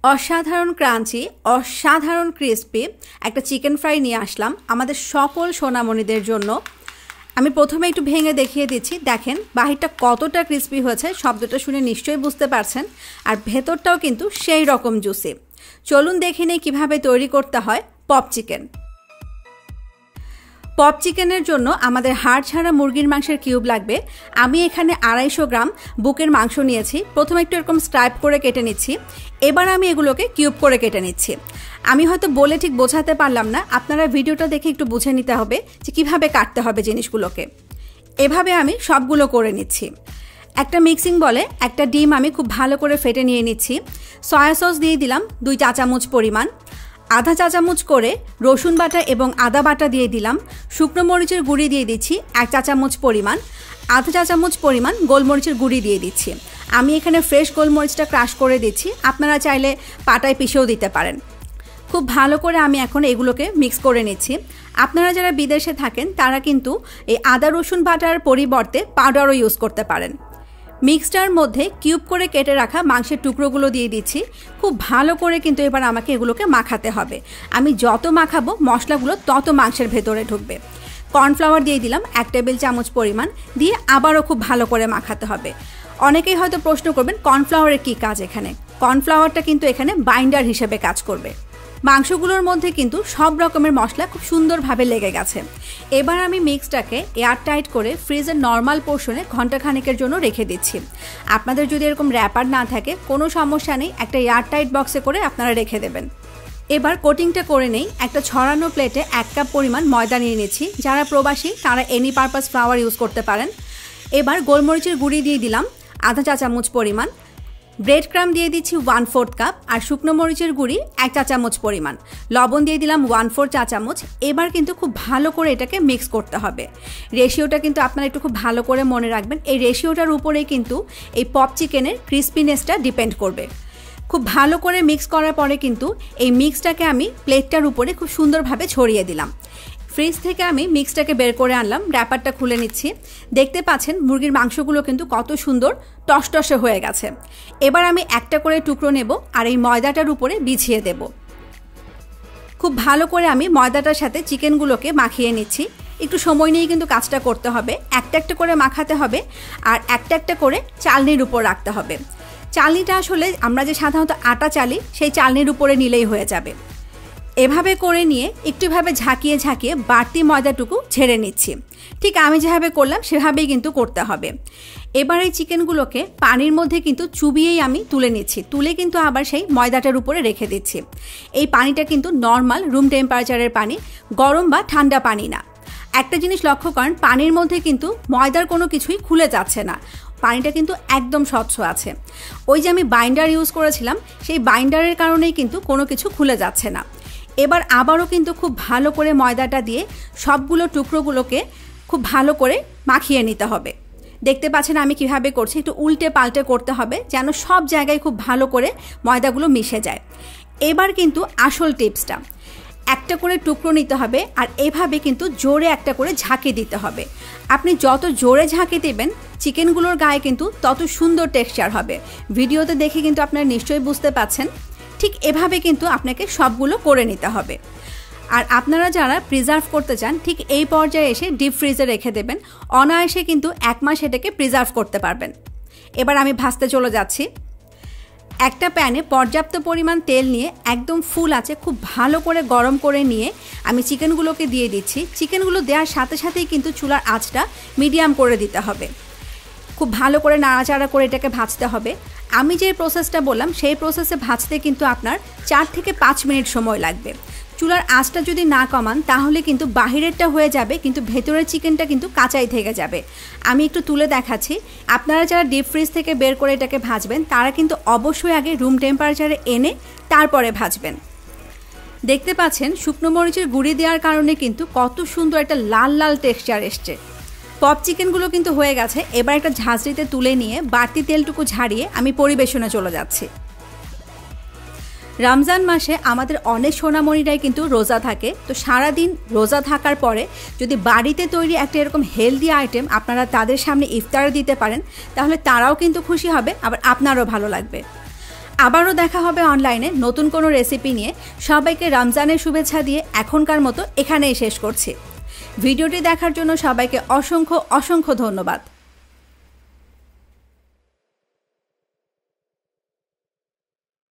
অসাধারণ ক্রাঞ্চি, অসাধারণ ক্রিস্পি একটা চিকেন ফ্রাই নিয়ে আসলাম আমাদের সকল সোনামণিদের জন্য। আমি প্রথমে একটু ভেঙে দেখিয়ে দিচ্ছি। দেখেন বাহিরটা কতটা ক্রিস্পি হয়েছে, শব্দটা শুনে নিশ্চয়ই বুঝতে পারছেন। আর ভেতরটাও কিন্তু সেই রকম জুসি। চলুন দেখে নিই কীভাবে তৈরি করতে হয় পপ চিকেন। পপ চিকেনের জন্য আমাদের হাড় ছাড়া মুরগির মাংসের কিউব লাগবে। আমি এখানে 250 গ্রাম বুকের মাংস নিয়েছি। প্রথমে একটু এরকম স্ট্রাইপ করে কেটে নিচ্ছি। এবার আমি এগুলোকে কিউব করে কেটে নিচ্ছি। আমি হয়তো বলে ঠিক বোঝাতে পারলাম না, আপনারা ভিডিওটা দেখে একটু বুঝে নিতে হবে যে কীভাবে কাটতে হবে জিনিসগুলোকে। এভাবে আমি সবগুলো করে নিচ্ছি। একটা মিক্সিং বলে একটা ডিম আমি খুব ভালো করে ফেটে নিয়ে নিচ্ছি। সয়া সস দিয়ে দিলাম 2 চা চামচ পরিমাণ। আধা চা চামচ করে রসুন বাটা এবং আদা বাটা দিয়ে দিলাম। শুকনো মরিচের গুঁড়ি দিয়ে দিচ্ছি 1 চা চামচ পরিমাণ। আধা চা চামচ পরিমাণ গোলমরিচের গুঁড়ি দিয়ে দিচ্ছি। আমি এখানে ফ্রেশ গোলমরিচটা ক্রাশ করে দিচ্ছি, আপনারা চাইলে পাটায় পিষেও দিতে পারেন। খুব ভালো করে আমি এখন এগুলোকে মিক্স করে নিচ্ছি। আপনারা যারা বিদেশে থাকেন তারা কিন্তু এই আদা রসুন বাটার পরিবর্তে পাউডারও ইউজ করতে পারেন। মিক্সটার মধ্যে কিউব করে কেটে রাখা মাংসের টুকরোগুলো দিয়ে দিচ্ছি। খুব ভালো করে কিন্তু এবার আমাকে এগুলোকে মাখাতে হবে। আমি যত মাখাবো মশলাগুলো তত মাংসের ভেতরে ঢুকবে। কর্নফ্লাওয়ার দিয়ে দিলাম 1 টেবিল চামচ পরিমাণ, দিয়ে আবারও খুব ভালো করে মাখাতে হবে। অনেকেই হয়তো প্রশ্ন করবেন কর্নফ্লাওয়ারের কী কাজ এখানে। কর্নফ্লাওয়ারটা কিন্তু এখানে বাইন্ডার হিসেবে কাজ করবে। মাংসগুলোর মধ্যে কিন্তু সব রকমের মশলা খুব সুন্দরভাবে লেগে গেছে। এবার আমি মিক্সটাকে এয়ারটাইট করে ফ্রিজের নর্মাল পোর্শনে ঘন্টাখানেকের জন্য রেখে দিচ্ছি। আপনাদের যদি এরকম র্যাপার না থাকে কোনো সমস্যা নেই, একটা এয়ারটাইট বক্সে করে আপনারা রেখে দেবেন। এবার কোটিংটা করে নেই। একটা ছড়ানো প্লেটে 1 কাপ পরিমাণ ময়দা নিয়ে নিচ্ছি। যারা প্রবাসী তারা এনি পারপাস ফ্লাওয়ার ইউজ করতে পারেন। এবার গোলমরিচের গুঁড়ি দিয়ে দিলাম আধা চা চামচ পরিমাণ। ব্রেড ক্রাম দিয়ে দিচ্ছি 1/4 কাপ আর শুকনো মরিচের গুঁড়ি 1 চা চামচ পরিমাণ। লবণ দিয়ে দিলাম 1/4 চা চামচ। এবার কিন্তু খুব ভালো করে এটাকে মিক্স করতে হবে। রেশিওটা কিন্তু আপনারা একটু খুব ভালো করে মনে রাখবেন। এই রেশিওটার উপরেই কিন্তু এই পপ চিকেনের ক্রিস্পিনেসটা ডিপেন্ড করবে। খুব ভালো করে মিক্স করার পরে কিন্তু এই মিক্সটাকে আমি প্লেটটার উপরে খুব সুন্দরভাবে ছড়িয়ে দিলাম। ফ্রিজ থেকে আমি মিক্সটাকে বের করে আনলাম, র্যাপারটা খুলে নিচ্ছি। দেখতে পাচ্ছেন মুরগির মাংসগুলো কিন্তু কত সুন্দর টসটসে হয়ে গেছে। এবার আমি একটা করে টুকরো নেব আর এই ময়দাটার উপরে বিছিয়ে দেব। খুব ভালো করে আমি ময়দাটার সাথে চিকেনগুলোকে মাখিয়ে নিচ্ছি। একটু সময় নিয়েই কিন্তু কাজটা করতে হবে। একটা একটা করে মাখাতে হবে আর একটা একটা করে চালনির উপর রাখতে হবে। চালনিটা আসলে আমরা যে সাধারণত আটা চালি সেই চালনির উপরে নিলেই হয়ে যাবে। এভাবে করে নিয়ে একটুভাবে ঝাঁকিয়ে ঝাঁকিয়ে বাড়তি ময়দাটুকু ঝেড়ে নিচ্ছি। ঠিক আমি যেভাবে করলাম সেভাবেই কিন্তু করতে হবে। এবার এই চিকেনগুলোকে পানির মধ্যে কিন্তু চুবিয়েই আমি তুলে নিচ্ছি। তুলে কিন্তু আবার সেই ময়দাটার উপরে রেখে দিচ্ছি। এই পানিটা কিন্তু নর্মাল রুম টেম্পারেচারের পানি, গরম বা ঠান্ডা পানি না। একটা জিনিস লক্ষ্য করেন, পানির মধ্যে কিন্তু ময়দার কোনো কিছুই খুলে যাচ্ছে না। পানিটা কিন্তু একদম স্বচ্ছ আছে। ওই যে আমি বাইন্ডার ইউজ করেছিলাম সেই বাইন্ডারের কারণেই কিন্তু কোনো কিছু খুলে যাচ্ছে না। এবার আবারও কিন্তু খুব ভালো করে ময়দাটা দিয়ে সবগুলো টুকরোগুলোকে খুব ভালো করে মাখিয়ে নিতে হবে। দেখতে পাচ্ছেন আমি কিভাবে করছি, একটু উল্টে পাল্টে করতে হবে যেন সব জায়গায় খুব ভালো করে ময়দাগুলো মিশে যায়। এবার কিন্তু আসল টিপসটা, একটা করে টুকরো নিতে হবে আর এভাবে কিন্তু জোরে একটা করে ঝাঁকি দিতে হবে। আপনি যত জোরে ঝাঁকি দেবেন চিকেনগুলোর গায়ে কিন্তু তত সুন্দর টেক্সচার হবে। ভিডিওতে দেখে কিন্তু আপনারা নিশ্চয়ই বুঝতে পাচ্ছেন। ঠিক এভাবে কিন্তু আপনাকে সবগুলো করে নিতে হবে। আর আপনারা যারা প্রিজার্ভ করতে চান ঠিক এই পর্যায়ে এসে ডিপ ফ্রিজে রেখে দেবেন। অনায়াসে কিন্তু 1 মাস এটাকে প্রিজার্ভ করতে পারবেন। এবার আমি ভাজতে চলে যাচ্ছি। একটা প্যানে পর্যাপ্ত পরিমাণ তেল নিয়ে একদম ফুল আছে খুব ভালো করে গরম করে নিয়ে আমি চিকেনগুলোকে দিয়ে দিচ্ছি। চিকেনগুলো দেওয়ার সাথে সাথেই কিন্তু চুলার আঁচটা মিডিয়াম করে দিতে হবে। খুব ভালো করে নাড়াচাড়া করে এটাকে ভাজতে হবে। আমি যে প্রসেসটা বললাম সেই প্রসেসে ভাজতে কিন্তু আপনার 4 থেকে 5 মিনিট সময় লাগবে। চুলার আঁচটা যদি না কমান তাহলে কিন্তু বাহিরেরটা হয়ে যাবে কিন্তু ভেতরের চিকেনটা কিন্তু কাঁচাই থেকে যাবে। আমি একটু তুলে দেখাচ্ছি। আপনারা যারা ডিপ ফ্রিজ থেকে বের করে এটাকে ভাজবেন তারা কিন্তু অবশ্যই আগে রুম টেম্পারেচারে এনে তারপরে ভাজবেন। দেখতে পাচ্ছেন শুকনো মরিচের গুঁড়ি দেওয়ার কারণে কিন্তু কত সুন্দর একটা লাল লাল টেক্সচার এসছে। পপ চিকেনগুলো কিন্তু হয়ে গেছে। এবার একটা ঝাঁঝরিতে তুলে নিয়ে বাড়তি তেলটুকু ঝাড়িয়ে আমি পরিবেশনে চলে যাচ্ছি। রমজান মাসে আমাদের অনেক সোনামণিরাই কিন্তু রোজা থাকে। তো সারাদিন রোজা থাকার পরে যদি বাড়িতে তৈরি একটা এরকম হেলদি আইটেম আপনারা তাদের সামনে ইফতার দিতে পারেন তাহলে তারাও কিন্তু খুশি হবে, আবার আপনারও ভালো লাগবে। আবারও দেখা হবে অনলাইনে নতুন কোনো রেসিপি নিয়ে। সবাইকে রমজানের শুভেচ্ছা দিয়ে এখনকার মতো এখানেই শেষ করছি। ভিডিওটি দেখার জন্য সবাইকে অসংখ্য ধন্যবাদ।